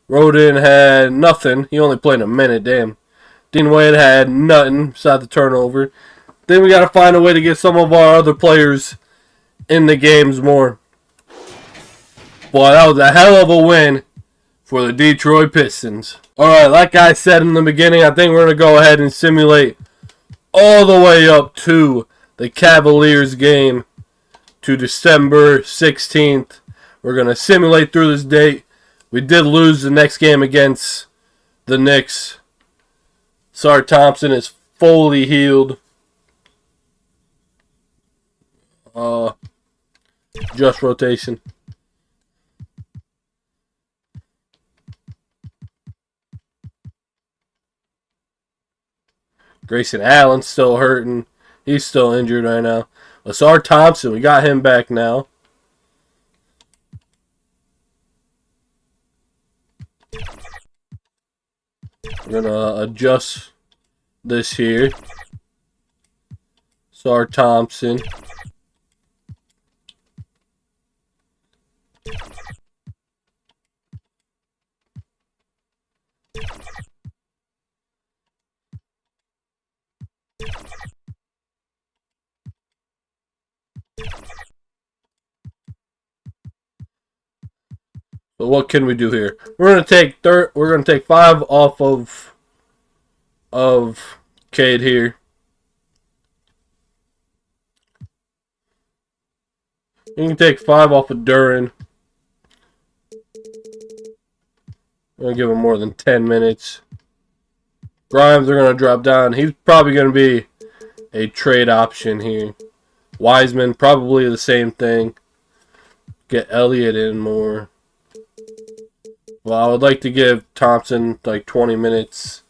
Roden had nothing. He only played a minute, damn. Dean Wade had nothing besides the turnover. Then we got to find a way to get some of our other players in the games more. Boy, that was a hell of a win for the Detroit Pistons. Alright, like I said in the beginning, I think we're going to go ahead and simulate all the way up to the Cavaliers game to December 16th. We're going to simulate through this date. We did lose the next game against the Knicks. Sar Thompson is fully healed. Just rotation. Grayson Allen's still hurting. He's still injured right now. Sar Thompson, we got him back now. We're going to adjust this here. Sar Thompson. So what can we do here? We're gonna take 5 off of Cade here. You can take 5 off of Duren. We're gonna give him more than 10 minutes. Grimes are gonna drop down. He's probably gonna be a trade option here. Wiseman, probably the same thing. Get Elliott in more. Well, I would like to give Thompson like 20 minutes.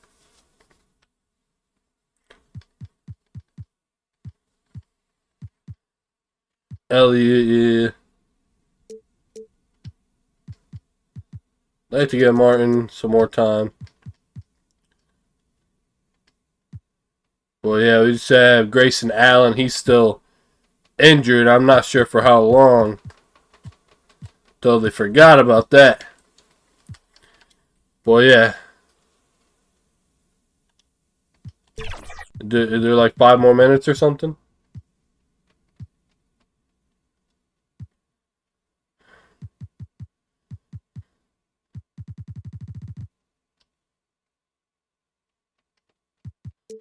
Elliott, yeah. I'd like to give Martin some more time. Well, yeah, we just have Grayson Allen. He's still injured. I'm not sure for how long. Totally forgot about that. Well, yeah. Is there like 5 more minutes or something?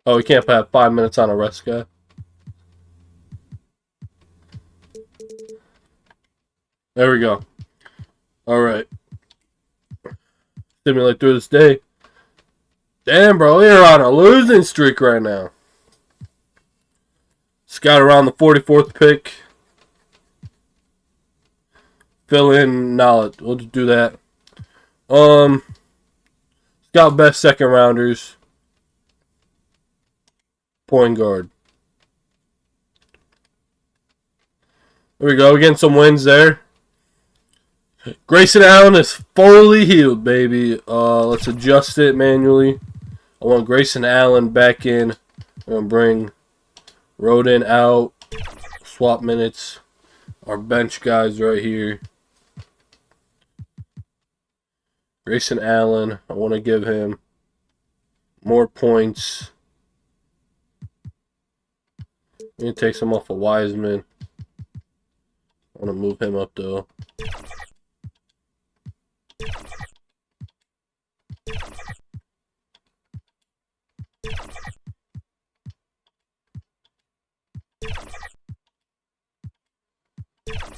Oh, we can't have 5 minutes on a rest guy. There we go. Alright. Simulate through this day. Damn, bro, you're on a losing streak right now. Scout around the 44th pick. Fill in knowledge. We'll just do that. Scout best second rounders. Point guard. There we go. Getting some wins there. Grayson Allen is fully healed, baby. Let's adjust it manually. I want Grayson Allen back in. I'm going to bring Roden out. Swap minutes. Our bench guys right here. Grayson Allen. I want to give him more points. I'm going to take some off of Wiseman. I want to move him up, though.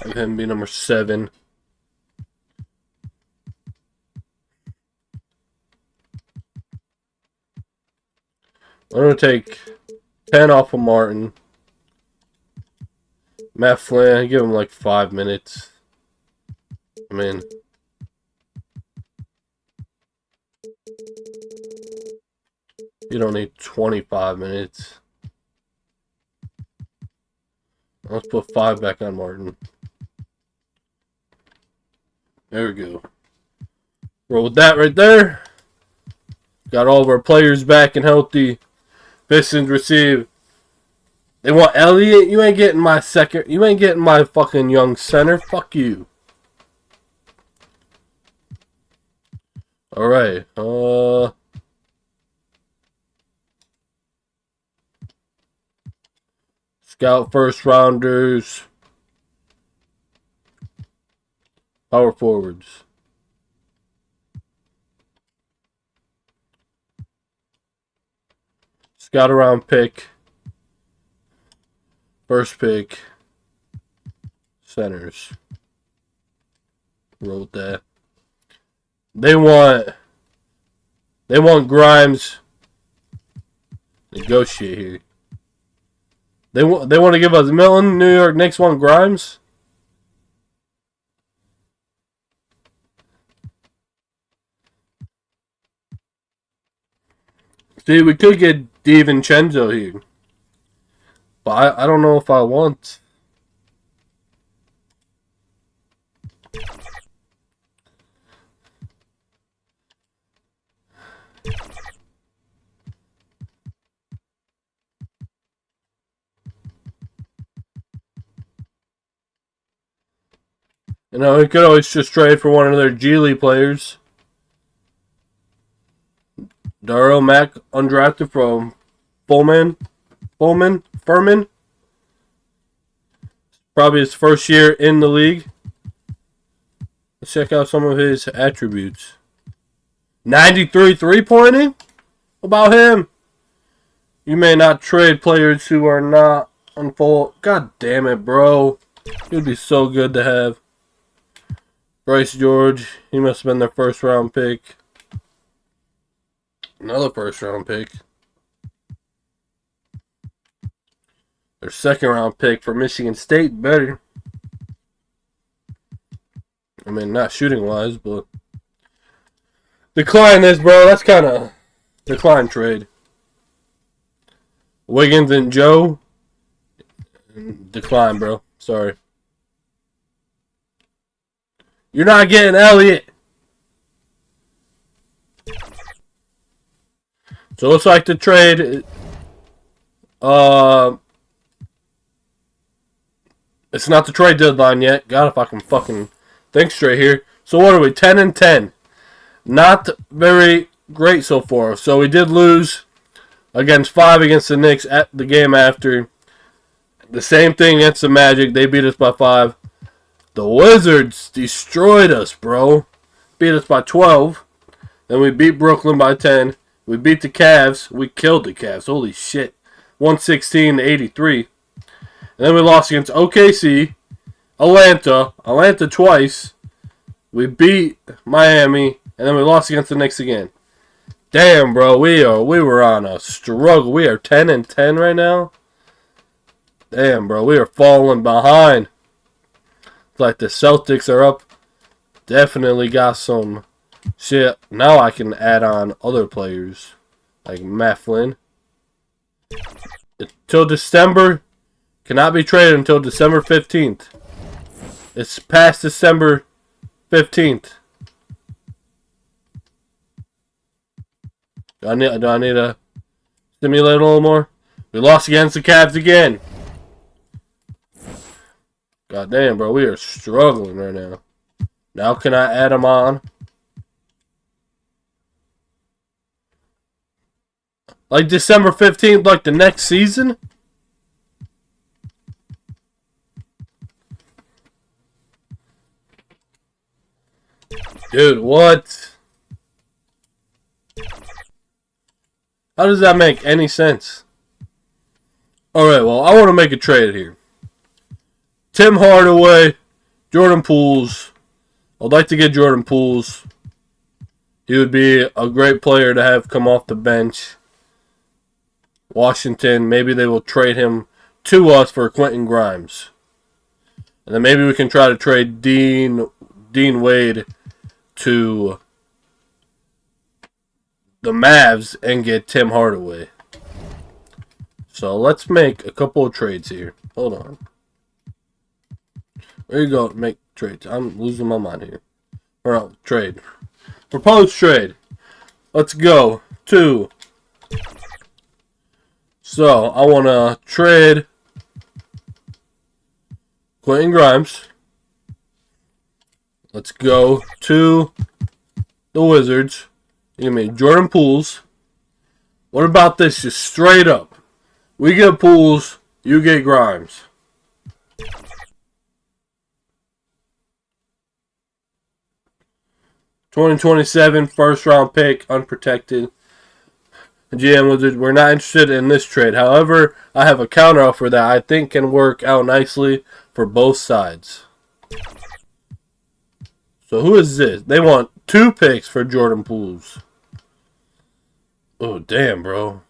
Have him be number 7. I'm going to take 10 off of Martin. Matt Flynn, give him like 5 minutes. I mean, you don't need 25 minutes. Let's put 5 back on Martin. There we go. Roll with that right there. Got all of our players back and healthy. Pistons receive. They want Elliott. You ain't getting my second. You ain't getting my fucking young center. Fuck you. Alright. Scout first rounders. Power forwards. Scout around pick. First pick. Centers. Wrote that. They want Grimes. Negotiate here. They want to give us Milton. New York Knicks want Grimes. See, we could get DiVincenzo here. But I don't know if I want. You know, we could always just trade for one of their G League players. Darrell Mack, undrafted from Furman. Probably his first year in the league. Let's check out some of his attributes. 93 3-pointing? About him. You may not trade players who are not on full. God damn it, bro. He would be so good to have. Bryce George. He must have been their first round pick. Another first round pick. Their second round pick for Michigan State. Better. I mean, not shooting wise, but. Decline this, bro. That's kind of. Decline trade. Wiggins and Joe. Decline, bro. Sorry. You're not getting Elliott. So it looks like the trade. It's not the trade deadline yet. God, if I can fucking think straight here. So what are we? 10-10. Not very great so far. So we did lose against 5 against the Knicks at the game after. The same thing against the Magic. They beat us by 5. The Wizards destroyed us, bro. Beat us by 12. Then we beat Brooklyn by 10. We beat the Cavs. We killed the Cavs. Holy shit. 116-83. And then we lost against OKC, Atlanta twice. We beat Miami, and then we lost against the Knicks again. Damn, bro, we were on a struggle. We are 10-10 right now. Damn, bro, we are falling behind. It's like the Celtics are up. Definitely got some shit. Now I can add on other players like Matt Flynn. Until December, cannot be traded until December 15th. It's past December 15th. Do I need to stimulate a little more? We lost against the Cavs again. God damn, bro, we are struggling right now. Now can I add them on? Like December 15th, like the next season? Dude, what? How does that make any sense? Alright, well, I want to make a trade here. Tim Hardaway, Jordan Pools. I'd like to get Jordan Pools. He would be a great player to have come off the bench. Washington, maybe they will trade him to us for Quentin Grimes. And then maybe we can try to trade Dean Wade to the Mavs and get Tim Hardaway. So let's make a couple of trades here. Hold on. There you go. Make trades. I'm losing my mind here. Or no, trade. Proposed trade. Let's go to. So I want to trade Quentin Grimes. Let's go to the Wizards. Give me Jordan Pools. What about this? Just straight up. We get Pools, you get Grimes. $2027 first round pick, unprotected. GM Wizards, we're not interested in this trade. However, I have a counter offer that I think can work out nicely for both sides. So who is this? They want 2 picks for Jordan Pools. Oh, damn, bro.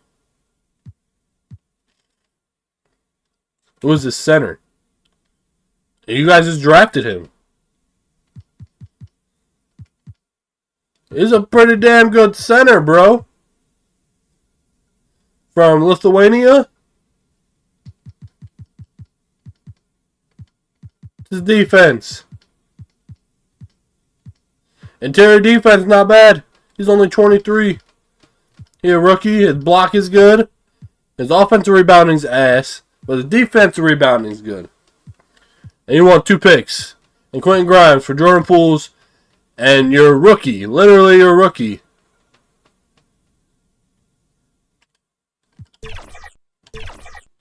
Who is this center? You guys just drafted him. He's a pretty damn good center, bro. From Lithuania. His defense. Interior defense, not bad. He's only 23. He's a rookie. His block is good. His offensive rebounding's ass. But his defensive rebounding's good. And you want 2 picks. And Quentin Grimes for Jordan Pools. And you're a rookie. Literally you're a rookie.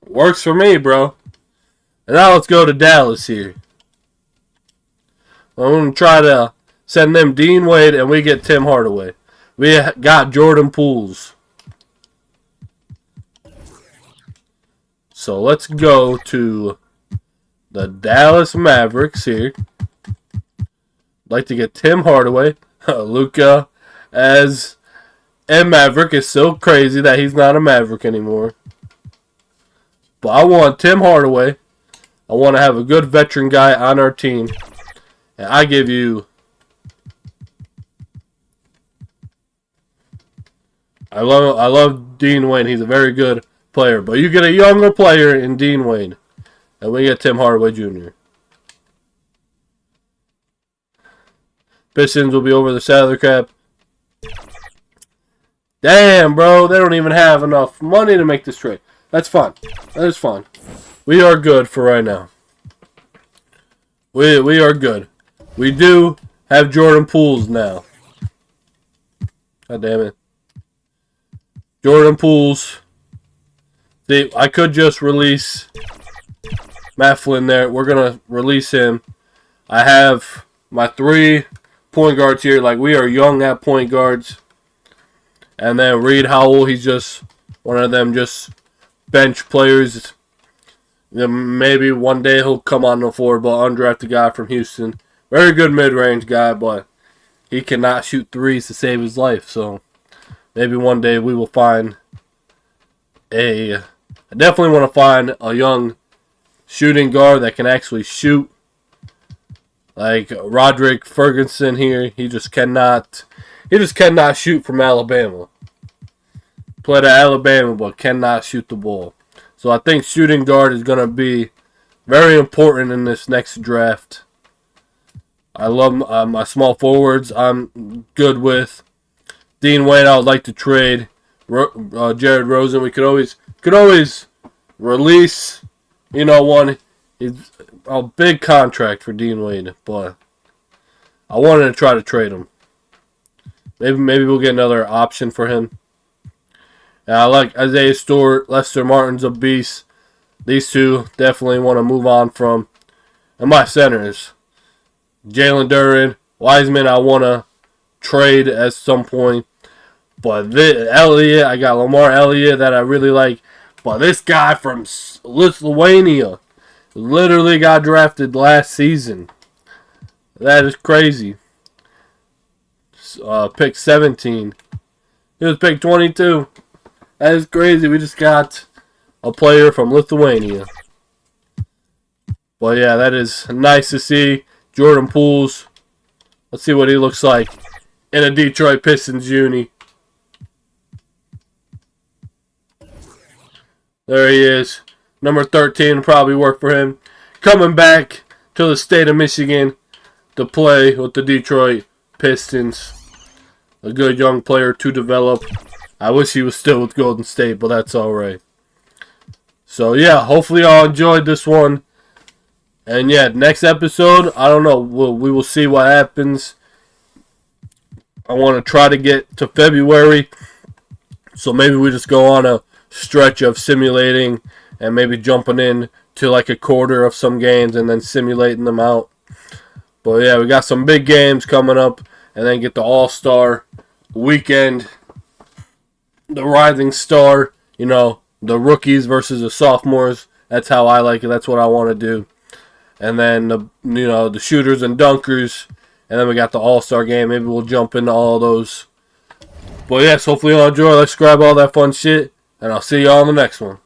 Works for me, bro. And now let's go to Dallas here. I'm going to try to send them Dean Wade and we get Tim Hardaway. We got Jordan Pools. So let's go to the Dallas Mavericks here. Like to get Tim Hardaway. Luka as a Maverick is so crazy that he's not a Maverick anymore. But I want Tim Hardaway. I want to have a good veteran guy on our team. And I give you... I love Dean Wade. He's a very good player. But you get a younger player in Dean Wade. And we get Tim Hardaway Jr. Pistons will be over the salary cap. Damn, bro. They don't even have enough money to make this trade. That's fine. That is fine. We are good for right now. We are good. We do have Jordan Pools now. God damn it. Jordan Pools. See, I could just release Matt Flynn there. We're going to release him. I have my 3 point guards here. Like, we are young at point guards. And then Reed Howell, he's just one of them just bench players. Maybe one day he'll come on the floor, but undrafted guy from Houston. Very good mid-range guy, but he cannot shoot threes to save his life. So maybe one day we will find I definitely want to find a young shooting guard that can actually shoot. Like Roderick Ferguson here, he just cannot shoot from Alabama. Played at Alabama, but cannot shoot the ball. So I think shooting guard is going to be very important in this next draft. I love my small forwards. I'm good with Dean Wade. I would like to trade Jared Rosen. We could always release, one. It's a big contract for Dean Wade, but I wanted to try to trade him. Maybe we'll get another option for him. And I like Isaiah Stewart, Lester Martin's a beast. These two definitely want to move on from. And my centers, Jalen Duren, Wiseman, I want to trade at some point. But Elliott, I got Lamar Elliott that I really like. But this guy from Lithuania literally got drafted last season. That is crazy. Pick 17. He was pick 22. That is crazy. We just got a player from Lithuania. But yeah, that is nice to see. Jordan Pools. Let's see what he looks like in a Detroit Pistons uni. There he is. Number 13 probably work for him. Coming back to the state of Michigan to play with the Detroit Pistons. A good young player to develop. I wish he was still with Golden State, but that's alright. So yeah, hopefully y'all enjoyed this one. And yeah, next episode, I don't know. We will see what happens. I want to try to get to February. So maybe we just go on a stretch of simulating and maybe jumping in to like a quarter of some games and then simulating them out. But yeah, we got some big games coming up and then get the All-Star weekend. The rising star, the rookies versus the sophomores. That's how I like it. That's what I want to do. And then the shooters and dunkers. And then we got the All-Star game. Maybe we'll jump into all those. But yes, hopefully y'all enjoy. Let's grab all that fun shit. And I'll see y'all on the next one.